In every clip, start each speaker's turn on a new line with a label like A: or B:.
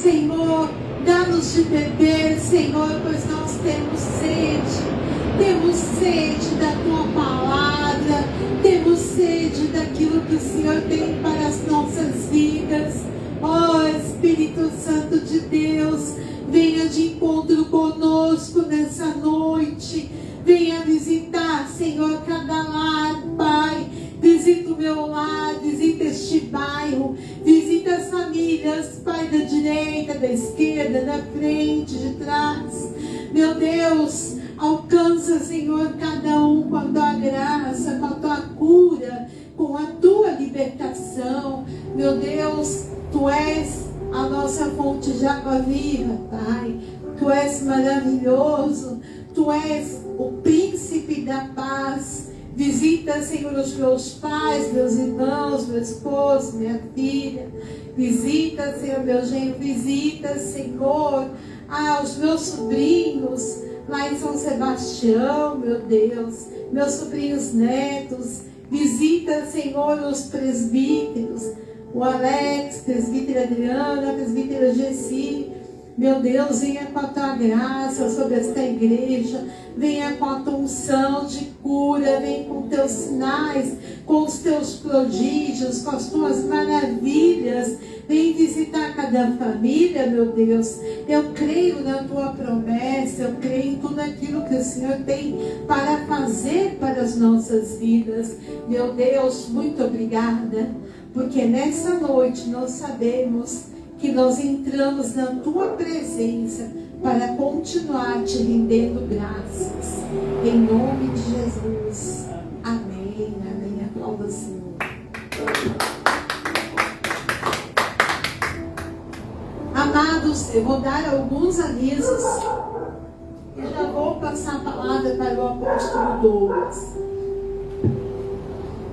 A: Senhor, dá-nos de beber, Senhor, pois nós temos sede. Temos sede da Tua palavra, temos sede daquilo que o Senhor tem para as nossas vidas. Ó Espírito Santo de Deus, venha de encontro conosco nessa noite. Venha visitar, Senhor, cada lar, Pai. Visita o meu lar, visita este bairro, visita as famílias, Pai, da direita, da esquerda, da frente, de trás. Meu Deus, alcança, Senhor, cada um com a Tua graça, com a Tua cura, com a Tua libertação. Meu Deus, Tu és a nossa fonte de água viva, Pai. Tu és maravilhoso, Tu és o príncipe da paz. Visita, Senhor, os meus pais, meus irmãos, meu esposo, minha filha. Visita, Senhor, meu genro. Visita, Senhor, os meus sobrinhos lá em São Sebastião, meu Deus. Meus sobrinhos netos. Visita, Senhor, os presbíteros. O Alex, presbítera Adriana, presbítera Gessi. Meu Deus, venha com a Tua graça sobre esta igreja. Venha com a Tua unção de cura. Vem com Teus sinais, com os Teus prodígios, com as Tuas maravilhas. Vem visitar cada família, meu Deus. Eu creio na Tua promessa. Eu creio em tudo aquilo que o Senhor tem para fazer para as nossas vidas. Meu Deus, muito obrigada. Porque nessa noite nós sabemos que nós entramos na Tua presença para continuar Te rendendo graças. Em nome de Jesus. Amém. Amém. Aplauda o Senhor. Amados, eu vou dar alguns avisos e já vou passar a palavra para o apóstolo Douglas.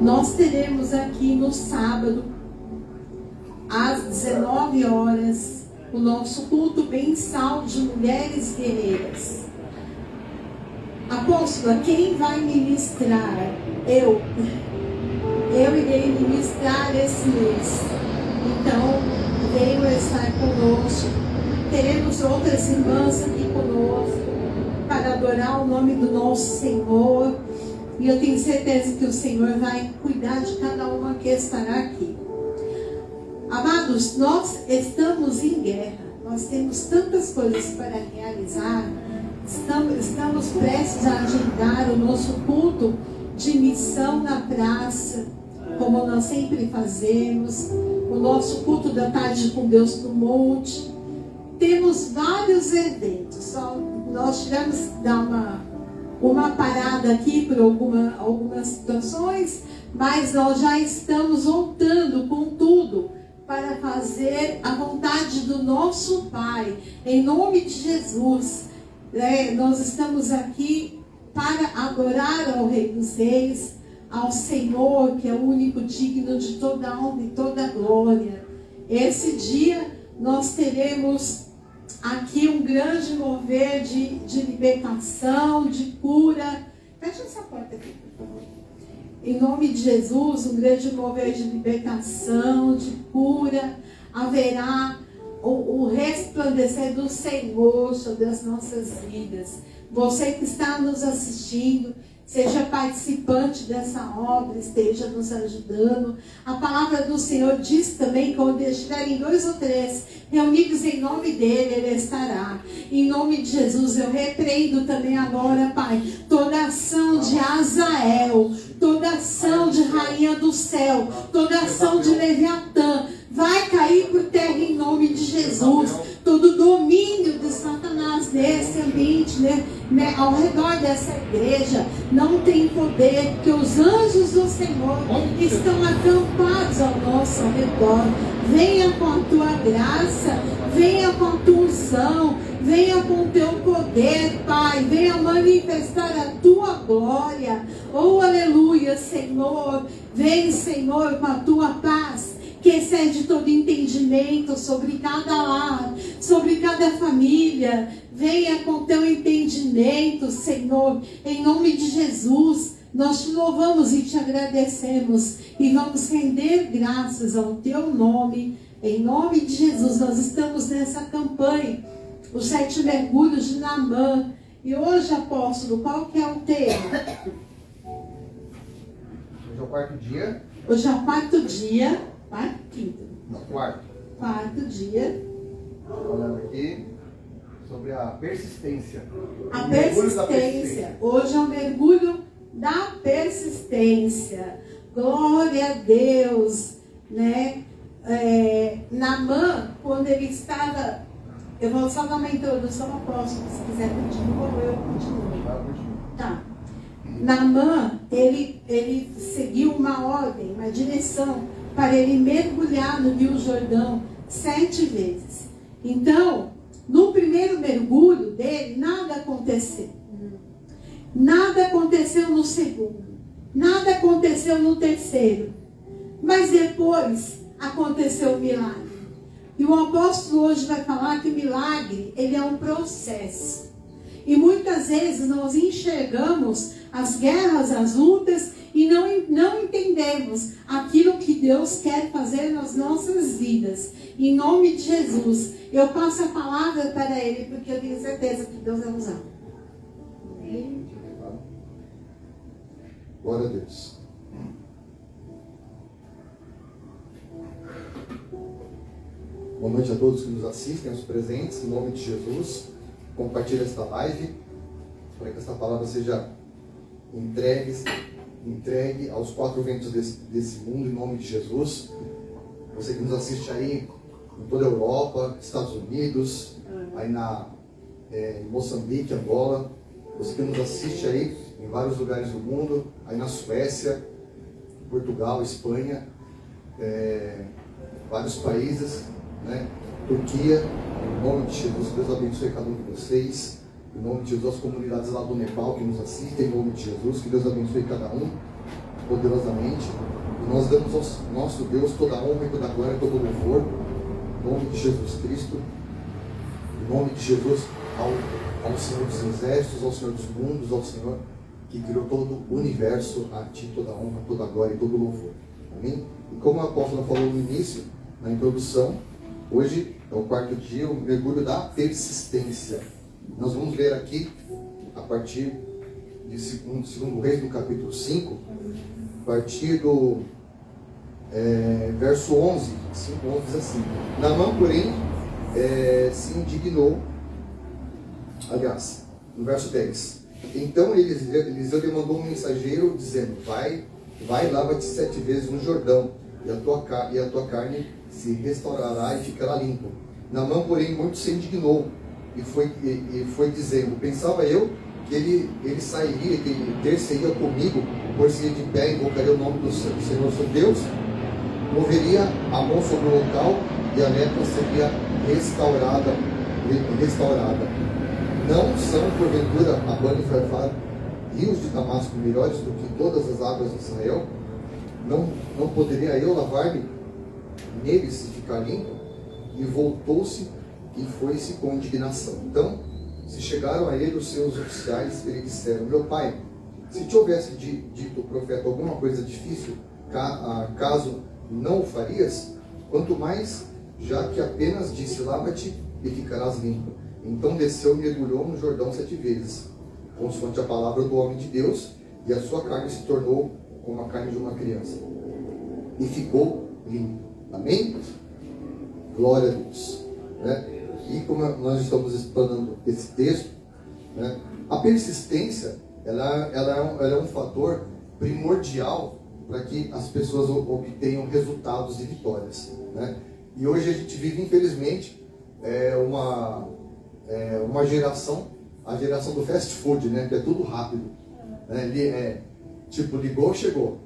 A: Nós teremos aqui no sábado, às 19 horas, o nosso culto mensal de mulheres guerreiras. Apóstola, quem vai ministrar? Eu irei ministrar esse mês. Então, venham estar conosco. Teremos outras irmãs aqui conosco para adorar o nome do nosso Senhor. E eu tenho certeza que o Senhor vai cuidar de cada uma que estará aqui. Amados, nós estamos em guerra. Nós temos tantas coisas para realizar. Estamos prestes a agendar o nosso culto de missão na praça, como nós sempre fazemos. O nosso culto da tarde com Deus no monte. Temos vários eventos. Nós tivemos que dar uma parada aqui por algumas situações, mas nós já estamos voltando com tudo para fazer a vontade do nosso Pai, em nome de Jesus. Nós estamos aqui para adorar ao Rei dos Reis, ao Senhor, que é o único digno de toda honra e toda glória. Esse dia nós teremos aqui um grande mover de libertação, de cura. Fecha essa porta aqui, por favor. Em nome de Jesus, um grande mover de libertação, de cura. Haverá o resplandecer do Senhor sobre as nossas vidas. Você que está nos assistindo, seja participante dessa obra, esteja nos ajudando. A palavra do Senhor diz também que onde estiverem 2 ou 3 reunidos em nome dele, ele estará. Em nome de Jesus, eu repreendo também agora, Pai, toda ação de Azael, toda ação de rainha do céu, toda ação de Leviatã, vai cair por terra em nome de Jesus. Todo domínio de Satanás nesse ambiente, ao redor dessa igreja, não tem poder, porque os anjos do Senhor estão acampados ao nosso redor. Venha com a Tua graça, venha com a Tua unção, venha com o Teu poder, Pai. Venha manifestar a Tua glória. Oh, aleluia, Senhor. Vem, Senhor, com a Tua paz, que excede todo entendimento sobre cada lar, sobre cada família. Venha com Teu entendimento, Senhor, em nome de Jesus. Nós Te louvamos e Te agradecemos e vamos render graças ao Teu nome, Em nome de Jesus, nós estamos nessa campanha, os 7 mergulhos de Naamã. E hoje, apóstolo, qual que é o tema?
B: Hoje é o 4º dia.
A: Hoje é o 4º dia. 4º, 5º?
B: Não, 4º.
A: 4º dia.
B: Falando aqui sobre a persistência.
A: A persistência. Hoje é o mergulho da persistência. Glória a Deus, né? Naamã, quando ele estava... Eu vou só dar uma introdução, apóstolo, se quiser continuar, ou eu continuo. Tá. Naamã, ele seguiu uma ordem, uma direção, para ele mergulhar no Rio Jordão 7 vezes. Então, no primeiro mergulho dele, nada aconteceu. Nada aconteceu no segundo. Nada aconteceu no terceiro. Mas depois aconteceu o milagre. E o apóstolo hoje vai falar que o milagre, ele é um processo. E muitas vezes nós enxergamos as guerras, as lutas e não entendemos aquilo que Deus quer fazer nas nossas vidas. Em nome de Jesus, eu passo a palavra para ele, porque eu tenho certeza que Deus vai usar. Amém.
B: Glória a Deus. Boa noite a todos que nos assistem, aos presentes, em nome de Jesus. Compartilhe esta live, para que esta palavra seja entregue aos 4 ventos desse mundo, em nome de Jesus. Você que nos assiste aí em toda a Europa, Estados Unidos, aí em Moçambique, Angola. Você que nos assiste aí em vários lugares do mundo, aí na Suécia, Portugal, Espanha, vários países, né? Turquia, em nome de Jesus, Deus abençoe cada um de vocês. Em nome de Jesus, as comunidades lá do Nepal que nos assistem, em nome de Jesus, que Deus abençoe cada um poderosamente. E nós damos ao nosso Deus toda a honra e toda a glória, todo o louvor, em nome de Jesus Cristo, em nome de Jesus, ao Senhor dos Exércitos, ao Senhor dos Mundos, ao Senhor que criou todo o universo, a Ti toda a honra, toda a glória e todo o louvor. Amém? E como a apóstola falou no início, na introdução, hoje é o 4º dia, o mergulho da persistência. Nós vamos ler aqui, a partir de 2 Reis, no capítulo 5, a partir do verso 11, 5:11 diz assim: Naamã, porém, se indignou, aliás, no verso 10, então Eliseu lhe mandou um mensageiro, dizendo: vai, lava-te 7 vezes no Jordão, e a tua carne se restaurará e ficará limpo. Naamã, porém, muito se indignou, e foi dizendo: pensava eu que ele sairia, que ele ter-se-ia comigo, pôr-se de pé, invocaria o nome do Senhor seu Deus, moveria a mão sobre o local, e a lepra seria restaurada. Não são, porventura, Abana e Farfar, rios de Damasco melhores do que todas as águas de Israel? Não poderia eu lavar-me neles e ficar limpo? E voltou-se e foi-se com indignação. Então se chegaram a ele os seus oficiais e lhe disseram: meu pai, se te houvesse dito o profeta alguma coisa difícil, caso não o farias? Quanto mais, já que apenas disse: lava-te e ficarás limpo. Então desceu e mergulhou no Jordão 7 vezes, consoante a palavra do homem de Deus, e a sua carne se tornou como a carne de uma criança, e ficou limpo. Amém? Glória a Deus. Né? E como nós estamos explanando esse texto, né, a persistência ela é um fator primordial para que as pessoas obtenham resultados e vitórias. Né? E hoje a gente vive, infelizmente, uma geração, a geração do fast food, né, que é tudo rápido. Né? Tipo, ligou, chegou.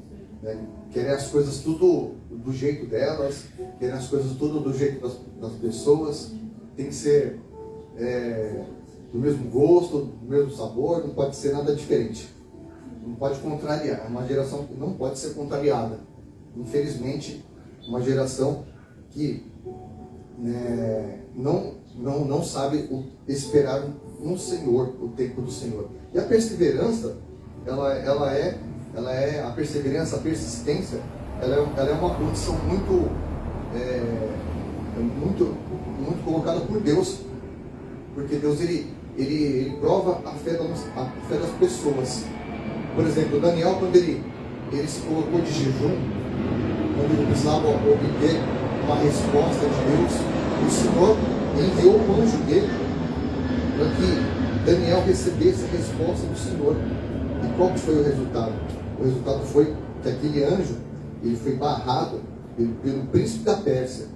B: Né? Querem as coisas tudo do jeito delas, querem as coisas tudo do jeito das pessoas. Tem que ser do mesmo gosto, do mesmo sabor, não pode ser nada diferente. Não pode contrariar. É uma geração que não pode ser contrariada. Infelizmente, uma geração que não sabe esperar no Senhor, o tempo do Senhor. E a perseverança, a perseverança, a persistência, ela é uma condição muito muito, muito colocada por Deus, porque Deus ele prova a fé das pessoas. Por exemplo, Daniel, quando ele se colocou de jejum, quando ele precisava obter uma resposta de Deus, o Senhor enviou o anjo dele para que Daniel recebesse a resposta do Senhor. E qual que foi o resultado? O resultado foi que aquele anjo ele foi barrado pelo príncipe da Pérsia,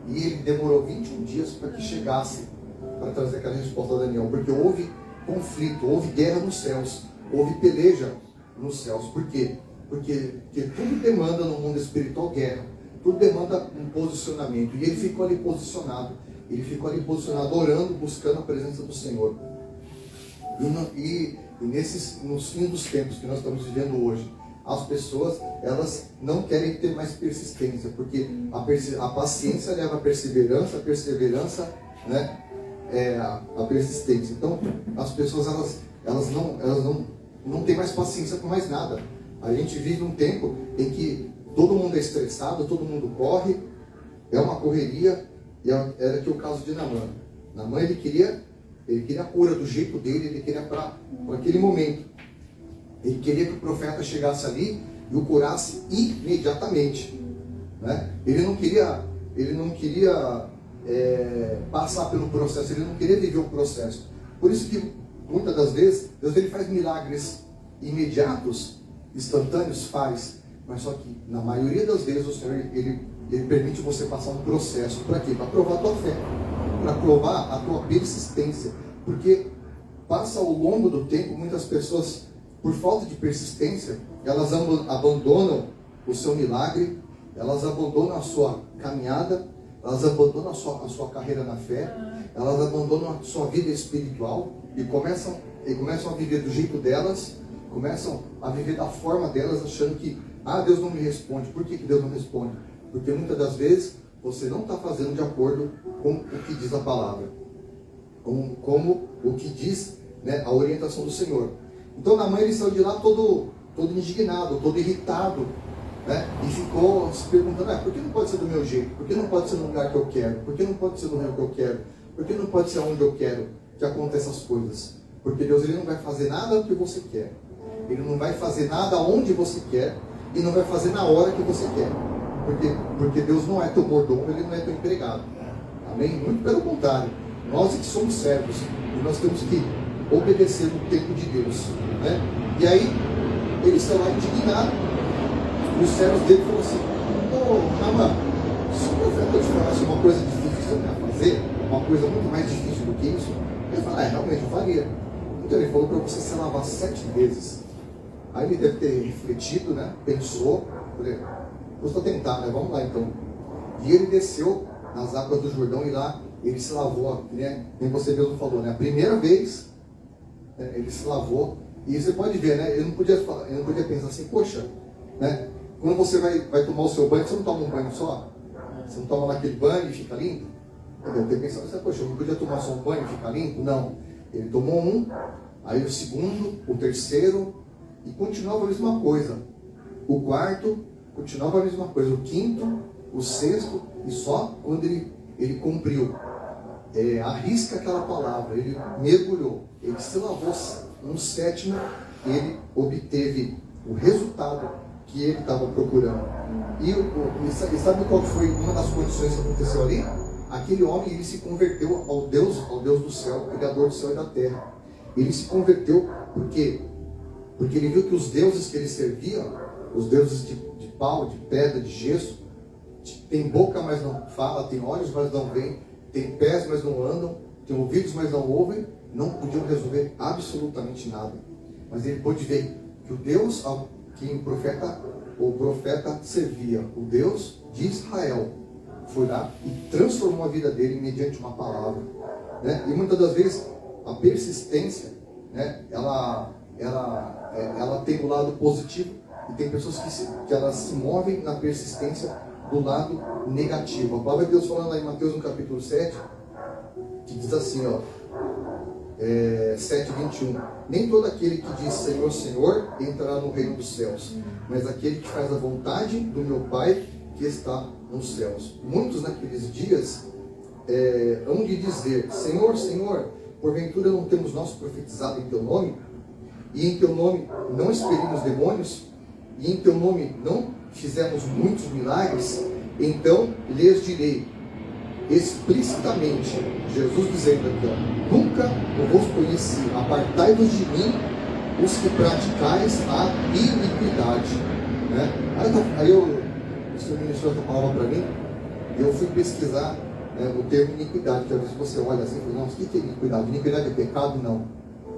B: e ele demorou 21 dias para que chegasse para trazer aquela resposta a Daniel, porque houve conflito, houve guerra nos céus, houve peleja nos céus. Por quê? Porque tudo demanda no mundo espiritual guerra, tudo demanda um posicionamento, e ele ficou ali posicionado, orando, buscando a presença do Senhor. E nos fins dos tempos que nós estamos vivendo hoje, as pessoas, elas não querem ter mais persistência, porque a paciência leva a perseverança, né, a persistência. Então, as pessoas, elas não têm mais paciência com mais nada. A gente vive um tempo em que todo mundo é estressado, todo mundo corre, é uma correria, e era aqui o caso de Naamã. Naamã, ele queria a cura do jeito dele, ele queria para aquele momento. Ele queria que o profeta chegasse ali e o curasse imediatamente, né? Ele não queria passar pelo processo, ele não queria viver o processo. Por isso que muitas das vezes Deus ele faz milagres imediatos, instantâneos, mas só que na maioria das vezes o Senhor ele permite você passar um processo. Para quê? Para provar a tua fé, para provar a tua persistência, porque passa ao longo do tempo, muitas pessoas, por falta de persistência, elas abandonam o seu milagre, elas abandonam a sua caminhada, elas abandonam a sua carreira na fé, elas abandonam a sua vida espiritual e começam a viver do jeito delas, começam a viver da forma delas, achando que Deus não me responde. Por que Deus não responde? Porque muitas das vezes você não está fazendo de acordo com o que diz a palavra, como o que diz, né, a orientação do Senhor. Então Naamã ele saiu de lá todo indignado, todo irritado, né? E ficou se perguntando, por que não pode ser do meu jeito? Por que não pode ser no lugar que eu quero? Por que não pode ser no rio que eu quero? Por que não pode ser onde eu quero que aconteçam as coisas? Porque Deus ele não vai fazer nada o que você quer. Ele não vai fazer nada onde você quer e não vai fazer na hora que você quer. Porque Deus não é teu mordomo, ele não é teu empregado. Amém? Muito pelo contrário. Nós é que somos servos e nós temos que obedecer no tempo de Deus, né? E aí ele saiu lá indignado. Os servos dele falaram assim: Naamã, se o profeta te falasse uma coisa difícil para fazer, uma coisa muito mais difícil do que isso, ele falou: realmente eu faria. Então ele falou para você se lavar 7 vezes. Aí ele deve ter refletido, né? Pensou, falei, custa tentar, né? Vamos lá então. E ele desceu nas águas do Jordão e lá ele se lavou, né? Como você mesmo falou, né? A primeira vez, né, ele se lavou. E você pode ver, né? Eu não podia pensar assim, poxa, né? Quando você vai tomar o seu banho, você não toma um banho só? Você não toma naquele banho e fica limpo? Eu deve ter pensado assim, poxa, eu não podia tomar só um banho e ficar limpo? Não. Ele tomou um, aí o segundo, o terceiro, e continuava a mesma coisa. O quarto, continuava a mesma coisa. O quinto, o sexto, e só quando ele cumpriu, arrisca aquela palavra, ele mergulhou, ele se lavou no sétimo, ele obteve o resultado que ele estava procurando. E sabe qual foi uma das condições que aconteceu ali? Aquele homem ele se converteu ao Deus do céu, Criador do céu e da terra. Ele se converteu porque ele viu que os deuses que ele servia, os deuses de pau, de pedra, de gesso, tem boca, mas não fala, tem olhos, mas não veem, tem pés, mas não andam, tem ouvidos, mas não ouvem, não podiam resolver absolutamente nada. Mas ele pôde ver que o Deus a quem o profeta servia, o Deus de Israel, foi lá e transformou a vida dele mediante uma palavra, né? E muitas das vezes a persistência, né, ela tem o lado positivo, e tem pessoas que elas se movem na persistência do lado negativo. A palavra de Deus falando lá em Mateus no capítulo 7, que diz assim, 7:21, nem todo aquele que diz Senhor, Senhor entrará no reino dos céus, mas aquele que faz a vontade do meu Pai que está nos céus. Muitos naqueles dias hão de dizer: Senhor, Senhor, porventura não temos nós profetizado em teu nome? E em teu nome não expelimos demônios? E em teu nome não fizemos muitos milagres? Então lhes direi explicitamente, Jesus dizendo aqui, ó, nunca eu vos conheci, apartai-vos de mim, os que praticais a iniquidade. Né? Aí o Senhor ministrou essa palavra para mim, e eu fui pesquisar o termo iniquidade, que às vezes você olha assim e fala: nossa, o que é iniquidade? Iniquidade é pecado? Não,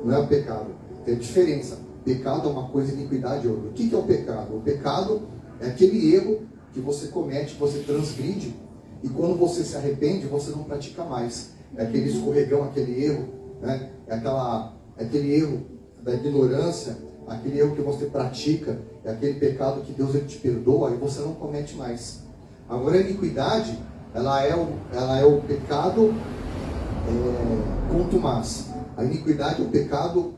B: não é o pecado. Tem diferença. Pecado é uma coisa, iniquidade é outra. O que é o pecado? O pecado é aquele erro que você comete, você transgride, e quando você se arrepende, você não pratica mais. É aquele escorregão, aquele erro, né? Aquele erro da ignorância, aquele erro que você pratica, é aquele pecado que Deus ele te perdoa e você não comete mais. Agora a iniquidade, ela é o pecado contumaz. A iniquidade é o pecado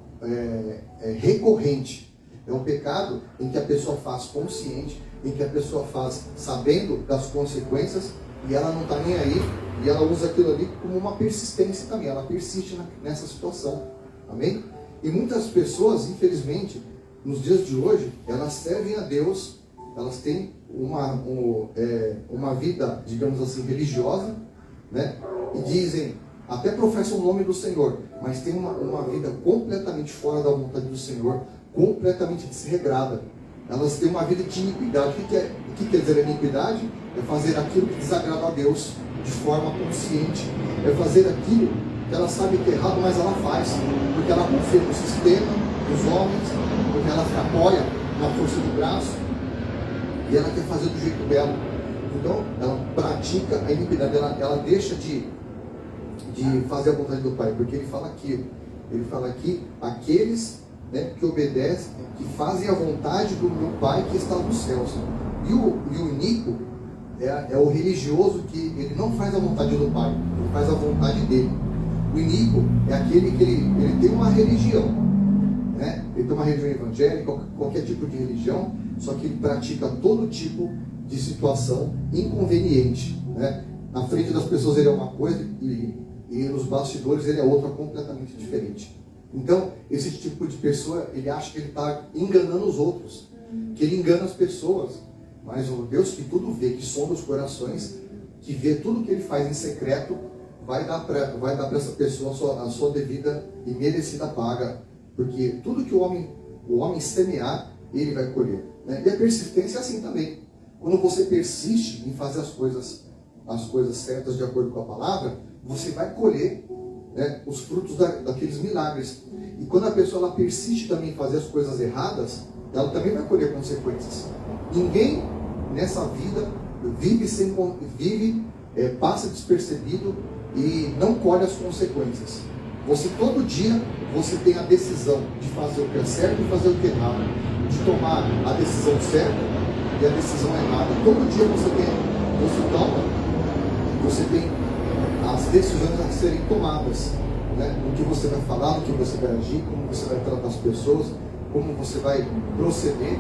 B: recorrente. É um pecado em que a pessoa faz consciente, em que a pessoa faz sabendo das consequências, e ela não está nem aí, e ela usa aquilo ali como uma persistência também, ela persiste nessa situação, amém? E muitas pessoas, infelizmente, nos dias de hoje, elas servem a Deus, elas têm uma vida, digamos assim, religiosa, né? E dizem, até professam o nome do Senhor, mas tem uma vida completamente fora da vontade do Senhor, completamente desregrada. Elas têm uma vida de iniquidade. O que quer dizer iniquidade? É fazer aquilo que desagrada a Deus de forma consciente. É fazer aquilo que ela sabe que é errado, mas ela faz. Porque ela confia no sistema, nos homens, porque ela se apoia na força do braço e ela quer fazer do jeito dela. Então, ela pratica a iniquidade. Ela deixa de fazer a vontade do Pai. Porque ele fala aqui, aqueles, né, que obedecem, que fazem a vontade do meu Pai que está nos céus. E o iníquo é o religioso que ele não faz a vontade do Pai, ele faz a vontade dele. O iníquo é aquele que ele tem uma religião, né? Ele tem uma religião evangélica, qualquer tipo de religião, só que ele pratica todo tipo de situação inconveniente, né? Na frente das pessoas ele é uma coisa e nos bastidores ele é outra completamente diferente. Então, esse tipo de pessoa, ele acha que ele está enganando os outros, que ele engana as pessoas. Mas o Deus que tudo vê, que sonda os corações, que vê tudo que ele faz em secreto, vai dar para essa pessoa a sua devida e merecida paga. Porque tudo que o homem semear, ele vai colher. Né? E a persistência é assim também. Quando você persiste em fazer as coisas certas de acordo com a palavra, você vai colher, né, os frutos daqueles milagres. E quando a pessoa ela persiste também em fazer as coisas erradas, ela também vai colher consequências. Ninguém nessa vida passa despercebido e não colhe as consequências. Todo dia você tem a decisão de fazer o que é certo e fazer o que é errado, de tomar a decisão certa e a decisão errada. Todo dia você tem as decisões a serem tomadas, né? No que você vai falar, no que você vai agir, como você vai tratar as pessoas, como você vai proceder.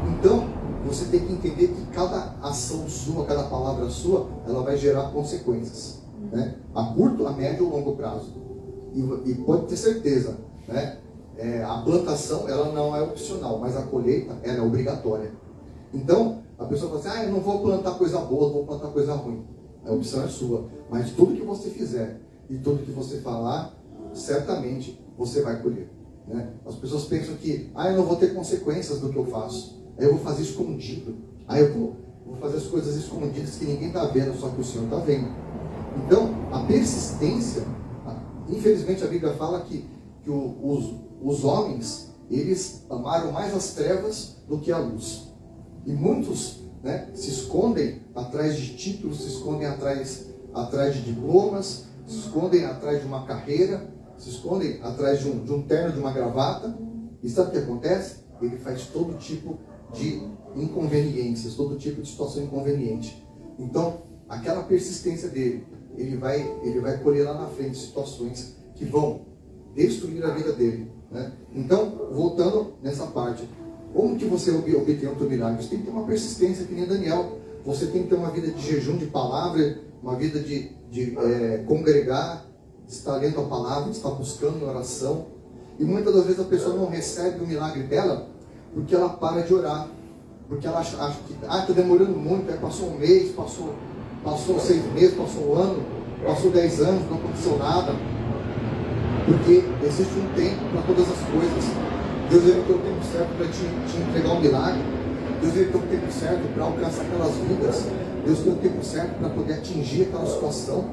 B: Então, você tem que entender que cada ação sua, cada palavra sua, ela vai gerar consequências, né? A curto, a médio ou longo prazo. E pode ter certeza, né? A plantação, ela não é opcional, mas a colheita, ela é obrigatória. Então, a pessoa fala assim: eu não vou plantar coisa boa, vou plantar coisa ruim. A opção é sua. Mas tudo que você fizer e tudo que você falar, certamente você vai colher, né? As pessoas pensam que eu não vou ter consequências do que eu faço. Aí eu vou fazer escondido. Aí eu vou fazer as coisas escondidas que ninguém está vendo, só que o Senhor está vendo. Então, a persistência, infelizmente a Bíblia fala que os homens, eles amaram mais as trevas do que a luz. E muitos, né, se escondem atrás de títulos, se escondem atrás de diplomas, se escondem atrás de uma carreira, se escondem atrás de um terno, de uma gravata. E sabe o que acontece? Ele faz todo tipo de inconveniências, todo tipo de situação inconveniente. Então, aquela persistência dele, ele vai colher lá na frente situações que vão destruir a vida dele, né? Então, voltando nessa parte, como que você obtém o teu milagre? Você tem que ter uma persistência, que nem Daniel. você tem que ter uma vida de jejum de palavra, uma vida de congregar, de estar lendo a palavra, de estar buscando em oração. E muitas das vezes a pessoa não recebe o milagre dela porque ela para de orar. Porque ela acha que está demorando muito, aí passou um mês, passou 6 meses, passou um ano, passou 10 anos, não aconteceu nada. Porque existe um tempo para todas as coisas. Deus ele tem o tempo certo para te entregar um milagre. Deus ele tem o tempo certo para alcançar aquelas vidas. Deus tem o tempo certo para poder atingir aquela situação.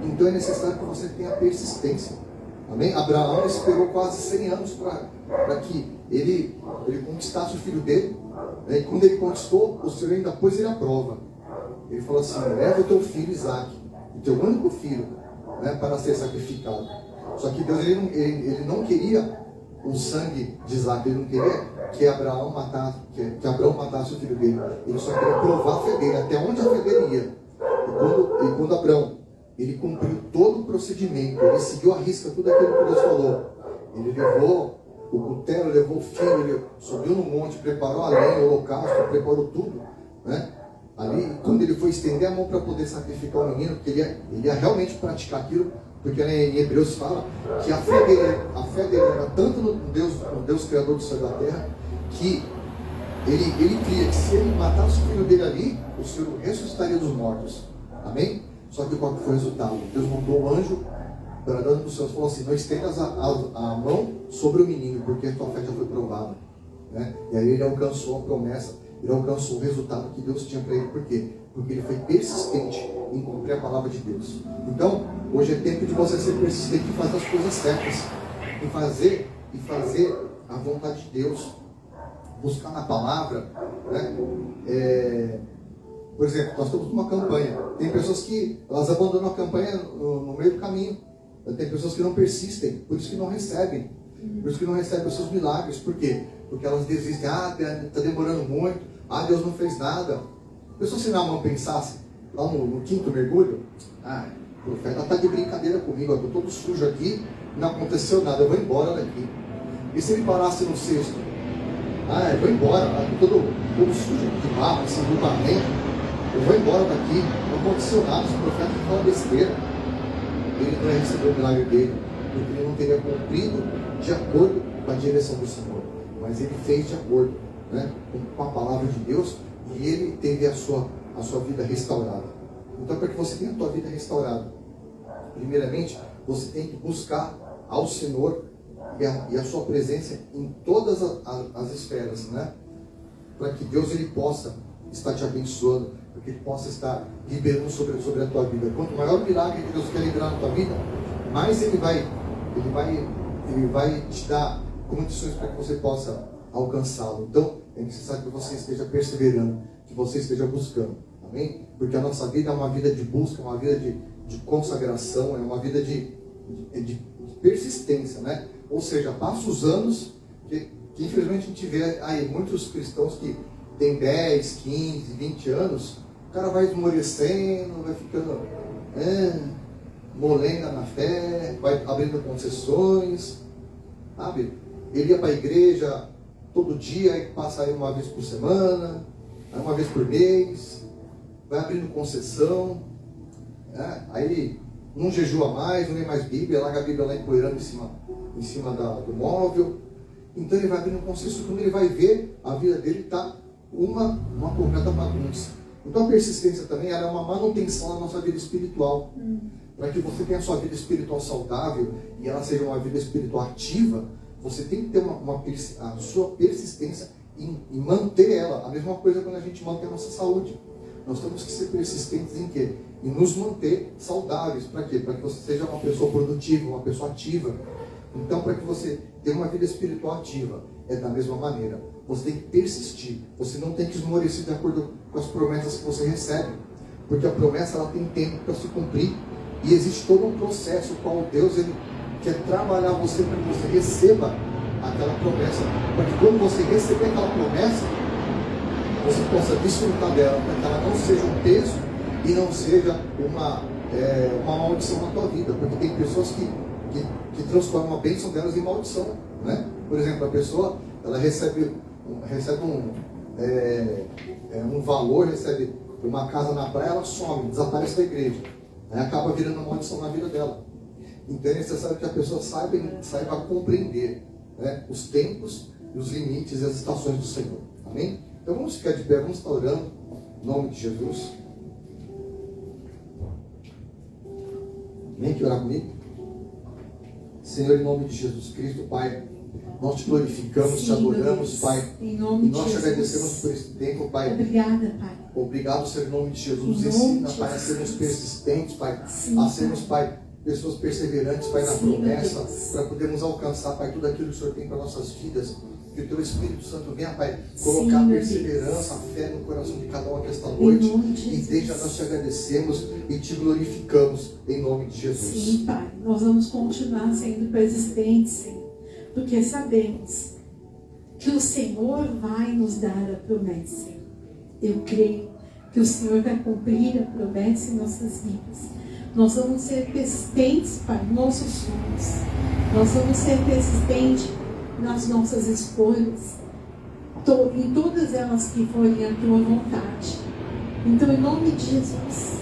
B: Então é necessário que você tenha persistência. Amém? Abraão esperou quase 100 anos para que ele conquistasse o filho dele. E quando ele conquistou, o Senhor ainda pôs ele à prova. Ele falou assim: leva o teu filho Isaque, o teu único filho, para ser sacrificado. Só que Deus ele não queria o sangue de Isaque, ele não queria que Abraão matasse o filho dele. Ele só queria provar a fé dele, até onde a fé dele ia. E quando Abraão ele cumpriu todo o procedimento, ele seguiu à risca tudo aquilo que Deus falou. Ele levou o cutelo, levou o filho, ele subiu no monte, preparou a lenha, o holocausto, preparou tudo, Ali, quando ele foi estender a mão para poder sacrificar o menino, porque ele ia realmente praticar aquilo, porque em Hebreus fala que a fé dele era tanto no Deus Criador do céu e da terra, que ele cria que se ele matasse o filho dele ali, o Senhor ressuscitaria dos mortos. Amém? Só que qual que foi o resultado? Deus mandou um anjo bradando para os céus e falou assim: não estendas a mão sobre o menino, porque a tua fé já foi provada. E aí ele alcançou a promessa, ele alcançou o resultado que Deus tinha para ele. Por quê? Porque ele foi persistente em cumprir a palavra de Deus. Então, hoje é tempo de você ser persistente e fazer as coisas certas, e fazer a vontade de Deus, buscar na palavra, Por exemplo, nós estamos numa campanha. Tem pessoas que elas abandonam a campanha no meio do caminho. Tem pessoas que não persistem, por isso que não recebem. Por isso que não recebem os seus milagres. Por quê? Porque elas desistem. Está demorando muito. Deus não fez nada. A pessoa, se na mão pensasse, lá no 5º mergulho, o profeta está de brincadeira comigo, eu estou todo sujo aqui, não aconteceu nada, eu vou embora daqui. E se ele parasse no 6º? Eu vou embora, estou todo sujo de barro, esse agrupamento. Eu vou embora daqui, não aconteceu nada, esse profeta fala besteira. Ele não ia receber o milagre dele, porque ele não teria cumprido de acordo com a direção do Senhor. Mas ele fez de acordo com a palavra de Deus, e ele teve a sua vida restaurada. Então, para que você tenha a sua vida restaurada, primeiramente, você tem que buscar ao Senhor e a sua presença em todas as esferas, para que Deus ele possa estar te abençoando, para que ele possa estar liberando sobre a tua vida. Quanto maior o milagre que Deus quer liberar na tua vida, mais ele vai te dar condições para que você possa alcançá-lo. Então, é necessário que você esteja perseverando, que você esteja buscando. Amém? Porque a nossa vida é uma vida de busca, uma vida de consagração, é uma vida de persistência, Ou seja, passa os anos, que infelizmente a gente vê aí muitos cristãos que tem 10, 15, 20 anos, o cara vai esmorecendo, vai ficando molenga na fé, vai abrindo concessões, sabe? Ele ia para a igreja todo dia, aí passa aí uma vez por semana, aí uma vez por mês, vai abrindo concessão, aí ele não jejua mais, não lê mais Bíblia, larga a Bíblia lá empoeirando em cima do móvel. Então ele vai abrindo concessão, quando ele vai ver, a vida dele está uma completa bagunça. Então a persistência também ela é uma manutenção da nossa vida espiritual. Para que você tenha a sua vida espiritual saudável e ela seja uma vida espiritual ativa, você tem que ter a sua persistência em manter ela. A mesma coisa quando a gente mantém a nossa saúde. Nós temos que ser persistentes em quê? Em nos manter saudáveis. Para quê? Para que você seja uma pessoa produtiva, uma pessoa ativa. Então, para que você tenha uma vida espiritual ativa, é da mesma maneira. Você tem que persistir. Você não tem que esmorecer de acordo com as promessas que você recebe. Porque a promessa ela tem tempo para se cumprir. E existe todo um processo qual Deus ele quer trabalhar você para que você receba aquela promessa. Para que quando você receber aquela promessa, você possa desfrutar dela. Para que ela não seja um peso e não seja uma maldição na tua vida. Porque tem pessoas que transformam a bênção delas em maldição. Por exemplo, a pessoa ela recebe um valor, recebe Uma casa na praia, ela some, desaparece da igreja. Aí acaba virando uma maldição na vida dela. Então é necessário que a pessoa saiba compreender, né, os tempos e os limites e as estações do Senhor. Amém? Então vamos ficar de pé, vamos estar orando em nome de Jesus. Vem aqui orar comigo. Senhor, em nome de Jesus Cristo, Pai, nós te glorificamos, te adoramos, Pai.
A: Em nome
B: E nós
A: de
B: te
A: Jesus.
B: agradecemos por esse tempo, Pai.
A: Obrigada, Pai.
B: Obrigado, Senhor, em nome de Jesus.
A: Em nome
B: Ensina,
A: de
B: Pai, a
A: Jesus.
B: sermos persistentes, Pai.
A: Sim,
B: A sermos, Pai, pessoas perseverantes, Pai, na
A: Sim,
B: promessa,
A: meu Deus.
B: para podermos alcançar, Pai, tudo aquilo que o Senhor tem para nossas vidas. Que o Teu Espírito Santo venha, Pai, colocar
A: Sim, meu
B: perseverança, a fé no coração de cada um aqui esta noite.
A: Em nome de
B: E
A: Jesus.
B: desde já nós te agradecemos e te glorificamos em nome de Jesus.
A: Sim, Pai. Nós vamos continuar sendo persistentes, Senhor. Porque sabemos que o Senhor vai nos dar a promessa. Eu creio que o Senhor vai cumprir a promessa em nossas vidas. Nós vamos ser persistentes, Pai, nos nossos sonhos. Nós vamos ser persistentes nas nossas escolhas, em todas elas que forem a Tua vontade. Então, em nome de Jesus,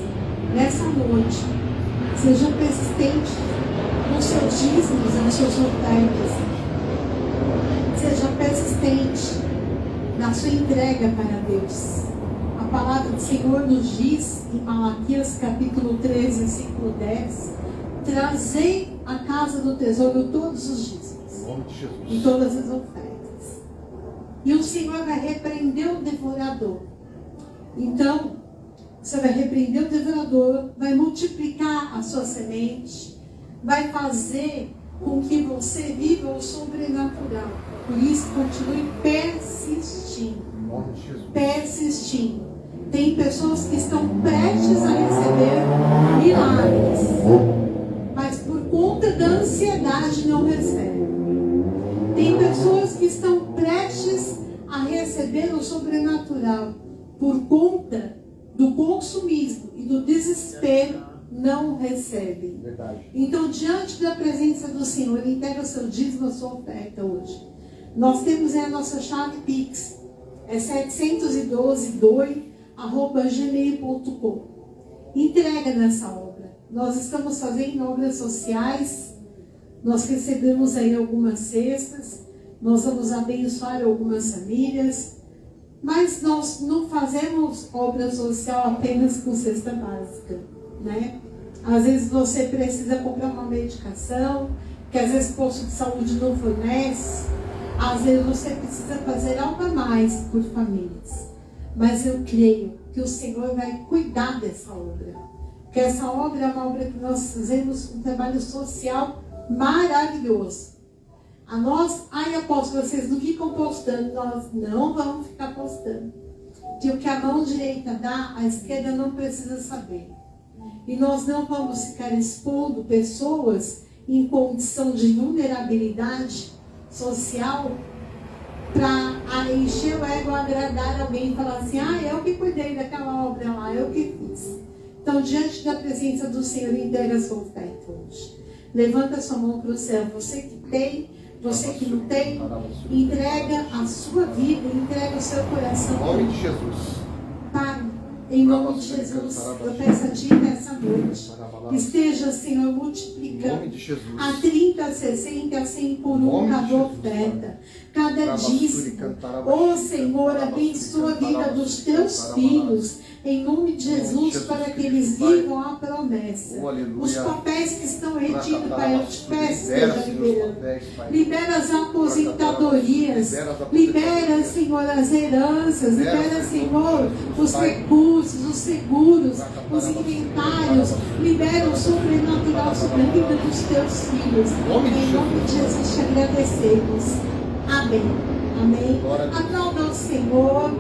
A: nessa noite, seja persistente nos seus dízimos, nas suas ofertas. Seja persistente na sua entrega para Deus. A palavra do Senhor nos diz, em Malaquias capítulo 13, versículo 10, trazei à casa do tesouro todos os dízimos e todas as ofertas. E o Senhor vai repreender o devorador. Então, você vai repreender o devorador, vai multiplicar a sua semente, vai fazer com que você viva o sobrenatural. Por isso, continue persistindo. Persistindo. Tem pessoas que estão prestes a receber milagres, mas por conta da ansiedade não recebem. Tem pessoas que estão prestes a receber o sobrenatural, por conta do consumismo e do desespero, não recebem.
B: Verdade.
A: Então, diante da presença do Senhor, entrega o seu dízimo, a sua oferta hoje. Nós temos a nossa chave Pix, é 712.gmail.com. Entrega nessa obra. Nós estamos fazendo obras sociais. Nós recebemos aí algumas cestas. Nós vamos abençoar algumas famílias. Mas nós não fazemos obra social apenas com cesta básica, né? Às vezes você precisa comprar uma medicação, que às vezes o posto de saúde não fornece. Às vezes você precisa fazer algo a mais por famílias. Mas eu creio que o Senhor vai cuidar dessa obra. Porque essa obra é uma obra que nós fazemos um trabalho social maravilhoso. A nós, apóstolo, vocês não ficam postando, nós não vamos ficar postando. Que o que a mão direita dá, a esquerda não precisa saber. E nós não vamos ficar expondo pessoas em condição de vulnerabilidade social para encher o ego, agradar alguém e falar assim, eu que cuidei daquela obra lá, eu que fiz. Então, diante da presença do Senhor, entrega a sua oferta hoje. Levanta a sua mão para o céu. Você que tem, você que não tem, entrega a sua vida, entrega o seu coração.
B: Em nome de Jesus.
A: Pai, em nome de Jesus, eu peço a Ti nessa noite, que esteja, Senhor, multiplicando a 30, a 60, a 100 por um cada oferta, cada dízimo. Oh, Senhor, abençoa a vida dos Teus filhos, em nome de Jesus, para que eles vivam a promessa. Os papéis que estão retidos, Pai, eu te peço, esteja liberando. Libera as aposentadorias, libera, Senhor, as heranças, libera, Senhor, os recursos, os seguros, os inventários, libera o sobrenatural sobre a vida dos Teus filhos. Em nome de Jesus te agradecemos. Amém. Amém. Aplauda o Senhor.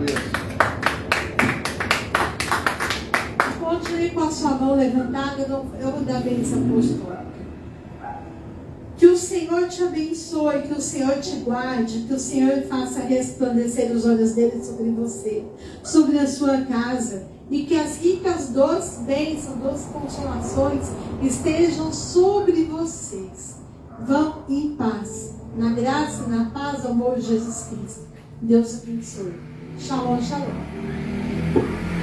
A: Continue com a sua mão levantada, eu vou dar a bênção apostólica. Que o Senhor te abençoe, que o Senhor te guarde, que o Senhor faça resplandecer os olhos dele sobre você, sobre a sua casa, e que as ricas doces bênçãos, doces consolações estejam sobre vocês. Vão em paz, na graça, na paz, amor de Jesus Cristo. Deus abençoe. Shalom, shalom.